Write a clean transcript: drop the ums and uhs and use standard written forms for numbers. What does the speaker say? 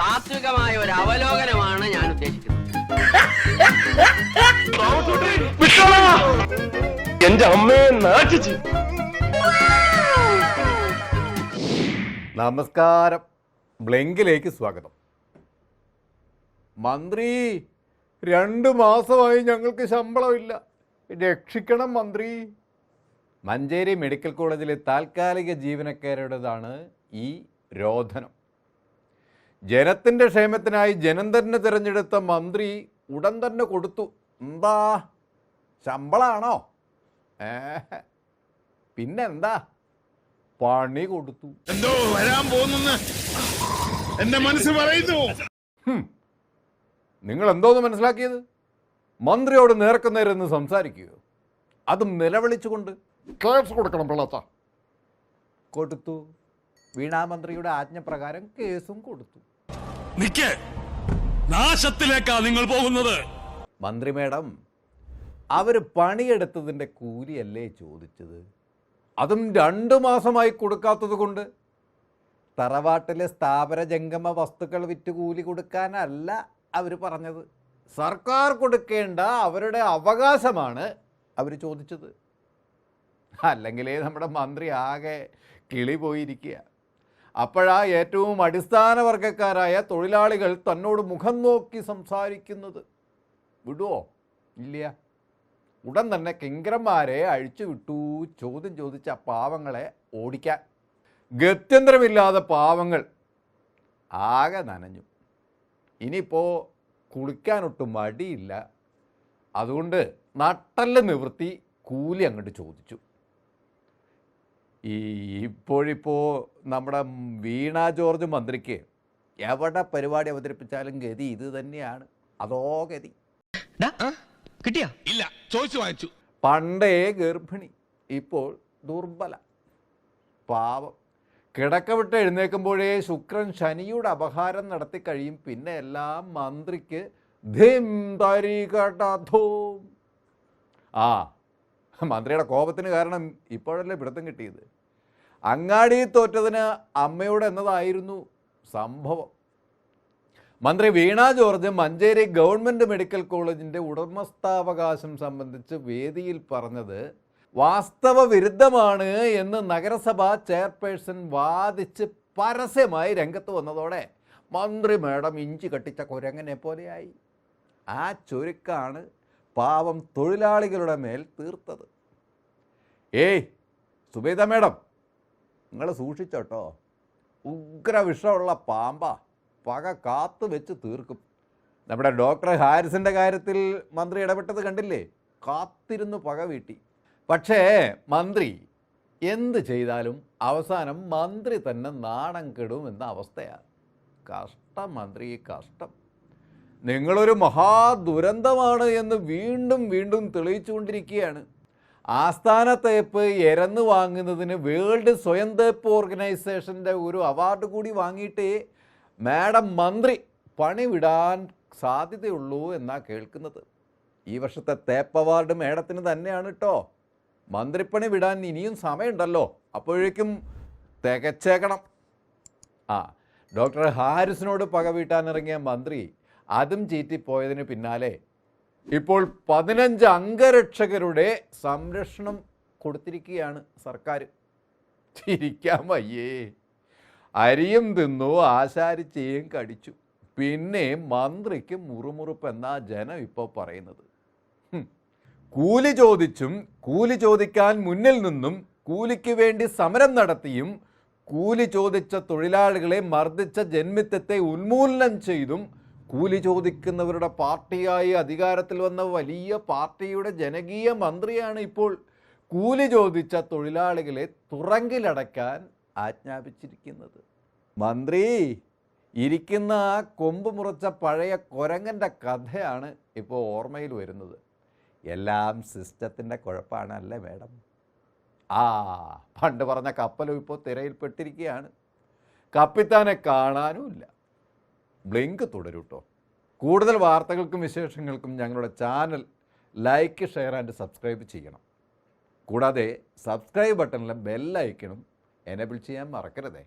താത്വികമായ ഒരു അവലോകനമാണ് ഞാൻ ഉദ്ദേശിക്കുന്നത്. എന്റെ അമ്മയെ നാട്ടിച്ചു. നമസ്കാരം, ബ്ലിങ്കിലേക്ക് സ്വാഗതം. മന്ത്രി, 2 മാസമായി ഞങ്ങൾക്ക് ശമ്പളമില്ല, രക്ഷിക്കണം മന്ത്രി. മഞ്ചേരി മെഡിക്കൽ കോളേജിലെ താൽക്കാലിക ജീവനക്കാരുടേതാണ് ഈ രോധനം. ജനത്തിൻ്റെ ക്ഷേമത്തിനായി ജനം തന്നെ തിരഞ്ഞെടുത്ത മന്ത്രി ഉടൻ തന്നെ കൊടുത്തു. എന്താ, ശമ്പളമാണോ? പിന്നെന്താ, പണി കൊടുത്തു. എന്തോ വരാൻ പോകുന്നു എന്റെ മനസ്സ് പറയുന്നു. നിങ്ങൾ എന്തോന്ന് മനസ്സിലാക്കിയത്? മന്ത്രിയോട് നേർക്കുനേരെന്ന് സംസാരിക്കുകയോ, അതും നിലവിളിച്ചുകൊണ്ട്? കേസ് കൊടുക്കണം പിള്ളത്ത. കൊടുത്തു. വീണാമന്ത്രിയുടെ ആജ്ഞപ്രകാരം കേസും കൊടുത്തു. നാശത്തിലേക്കാ നിങ്ങൾ പോകുന്നത്. മന്ത്രി മേഡം, അവർ പണിയെടുത്തതിൻ്റെ കൂലിയല്ലേ ചോദിച്ചത്? അതും 2 മാസമായി കൊടുക്കാത്തത് കൊണ്ട്. തറവാട്ടിലെ സ്ഥാപന ജംഗമ വസ്തുക്കൾ വിറ്റ് കൂലി കൊടുക്കാനല്ല അവർ പറഞ്ഞത്. സർക്കാർ കൊടുക്കേണ്ട അവരുടെ അവകാശമാണ് അവർ ചോദിച്ചത്. അല്ലെങ്കിലേ നമ്മുടെ മന്ത്രി ആകെ കിളി പോയിരിക്കുക. അപ്പോഴാ ഏറ്റവും അടിസ്ഥാന വർഗക്കാരായ തൊഴിലാളികൾ തന്നോട് മുഖം നോക്കി സംസാരിക്കുന്നത്. വിടുവോ? ഇല്ല. ഉടൻ തന്നെ കിങ്കരന്മാരെ അഴിച്ചു വിട്ടു, ചോദ്യം ചോദിച്ച പാവങ്ങളെ ഓടിക്കാൻ. ഗത്യന്തരമില്ലാതെ പാവങ്ങൾ ആകെ നനഞ്ഞു. ഇനിയിപ്പോൾ കുളിക്കാനൊട്ടും മടിയില്ല. അതുകൊണ്ട് നട്ടല് നിവൃത്തി കൂലി അങ്ങോട്ട് ചോദിച്ചു. ഇപ്പോഴിപ്പോൾ നമ്മുടെ വീണ ജോർജ് മന്ത്രിക്ക് എവിടെ പരിപാടി അവതരിപ്പിച്ചാലും ഗതി ഇത് തന്നെയാണ്. അതോ ഗതി. കിട്ടിയ ഇല്ല, ചോദിച്ചു വാങ്ങിച്ചു. പണ്ടേ ഗർഭിണി, ഇപ്പോൾ ദുർബല, പാവം. കിടക്ക വിട്ട് എഴുന്നേൽക്കുമ്പോഴേ ശുക്രൻ ശനിയുടെ അപഹാരം നടത്തി കഴിയും. പിന്നെ എല്ലാം മന്ത്രിക്ക് ധിം തരികടധോം. മന്ത്രിയുടെ കോപത്തിന് കാരണം ഇപ്പോഴല്ലേ പിടുത്തം കിട്ടിയത്. അങ്ങാടി തോറ്റതിന് അമ്മയോട് എന്നതായിരുന്നു സംഭവം. മന്ത്രി വീണ ജോർജ് മഞ്ചേരി ഗവൺമെൻറ് മെഡിക്കൽ കോളേജിൻ്റെ ഉടമസ്ഥാവകാശം സംബന്ധിച്ച് വേദിയിൽ പറഞ്ഞത് വാസ്തവ വിരുദ്ധമാണ് എന്ന് നഗരസഭാ ചെയർപേഴ്സൺ വാദിച്ച് പരസ്യമായി രംഗത്ത് വന്നതോടെ മന്ത്രി മേഡം ഇഞ്ചി കട്ടിച്ച കുരങ്ങനെ പോലെയായി. ആ ചുരുക്കാണ് പാവം തൊഴിലാളികളുടെ മേൽ തീർത്തത്. ഏയ് സുബേദ മേഡം, നിങ്ങൾ സൂക്ഷിച്ചോട്ടോ. ഉഗ്ര വിഷമുള്ള പാമ്പാ, പക കാത്തു വെച്ച് തീർക്കും. നമ്മുടെ ഡോക്ടർ ഹാരിസിൻ്റെ കാര്യത്തിൽ മന്ത്രി ഇടപെട്ടത് കണ്ടില്ലേ? കാത്തിരുന്ന് പക വീട്ടി. പക്ഷേ മന്ത്രി എന്ത് ചെയ്താലും അവസാനം മന്ത്രി തന്നെ നാണം കെടും എന്ന അവസ്ഥയാണ്. കഷ്ടം മന്ത്രി, കഷ്ടം. നിങ്ങളൊരു മഹാദുരന്തമാണ് എന്ന് വീണ്ടും വീണ്ടും തെളിയിച്ചുകൊണ്ടിരിക്കുകയാണ്. ആസ്ഥാന തേപ്പ് എരന്ന് വാങ്ങുന്നതിന് വേൾഡ് സ്വയം തേപ്പ് ഓർഗനൈസേഷൻ്റെ ഒരു അവാർഡ് കൂടി വാങ്ങിയിട്ടേ മാഡം മന്ത്രി പണി വിടാൻ സാധ്യതയുള്ളൂ എന്നാണ് കേൾക്കുന്നത്. ഈ വർഷത്തെ തേപ്പ് അവാർഡ് മാഡത്തിന് തന്നെയാണ് കേട്ടോ. മന്ത്രിപ്പണി വിടാൻ ഇനിയും സമയമുണ്ടല്ലോ, അപ്പോഴേക്കും തികച്ചേക്കണം. ഡോക്ടർ ഹാരിസിനോട് പക വീട്ടാനിറങ്ങിയ മന്ത്രി അതും ചീറ്റിപ്പോയതിന് പിന്നാലെ ഇപ്പോൾ 15 അംഗരക്ഷകരുടെ സംരക്ഷണം കൊടുത്തിരിക്കുകയാണ് സർക്കാർ. ചിരിക്കാൻ വയ്യേ. അരിയും തിന്നു, ആശാരിച്ചേയും കടിച്ചു. പിന്നെ മന്ത്രിക്ക് മുറുമുറുപ്പ് എന്നാ ജനം ഇപ്പോൾ പറയുന്നത്. കൂലി ചോദിച്ചും കൂലി ചോദിക്കാൻ മുന്നിൽ നിന്നും കൂലിക്ക് വേണ്ടി സമരം നടത്തിയും കൂലി ചോദിച്ച തൊഴിലാളികളെ മർദ്ദിച്ച ജന്മിത്വത്തെ ഉന്മൂലനം ചെയ്തും കൂലി ചോദിക്കുന്നവരുടെ പാർട്ടിയായി അധികാരത്തിൽ വന്ന വലിയ പാർട്ടിയുടെ ജനകീയ മന്ത്രിയാണ് ഇപ്പോൾ കൂലി ചോദിച്ച തൊഴിലാളികളെ തുറങ്കിലടയ്ക്കാൻ ആജ്ഞാപിച്ചിരിക്കുന്നത്. മന്ത്രി ഇരിക്കുന്ന ആ കൊമ്പ് മുറിച്ച പഴയ കുരങ്ങൻ്റെ കഥയാണ് ഇപ്പോൾ ഓർമ്മയിൽ വരുന്നത്. എല്ലാം സിസ്റ്റത്തിൻ്റെ കുഴപ്പമാണല്ലേ മേഡം? പണ്ട് പറഞ്ഞ കപ്പലും ഇപ്പോൾ തിരയിൽപ്പെട്ടിരിക്കുകയാണ്. കപ്പിത്താനെ കാണാനുമില്ല. ബ്ലിങ്ക് തുടരൂട്ടോ. കൂടുതൽ വാർത്തകൾക്കും വിശേഷങ്ങൾക്കും ഞങ്ങളുടെ channel like, share and subscribe ചെയ്യണം. കൂടാതെ സബ്സ്ക്രൈബ് ബട്ടണിലെ ബെൽ ഐക്കണും എനേബിൾ ചെയ്യാൻ മറക്കരുതേ.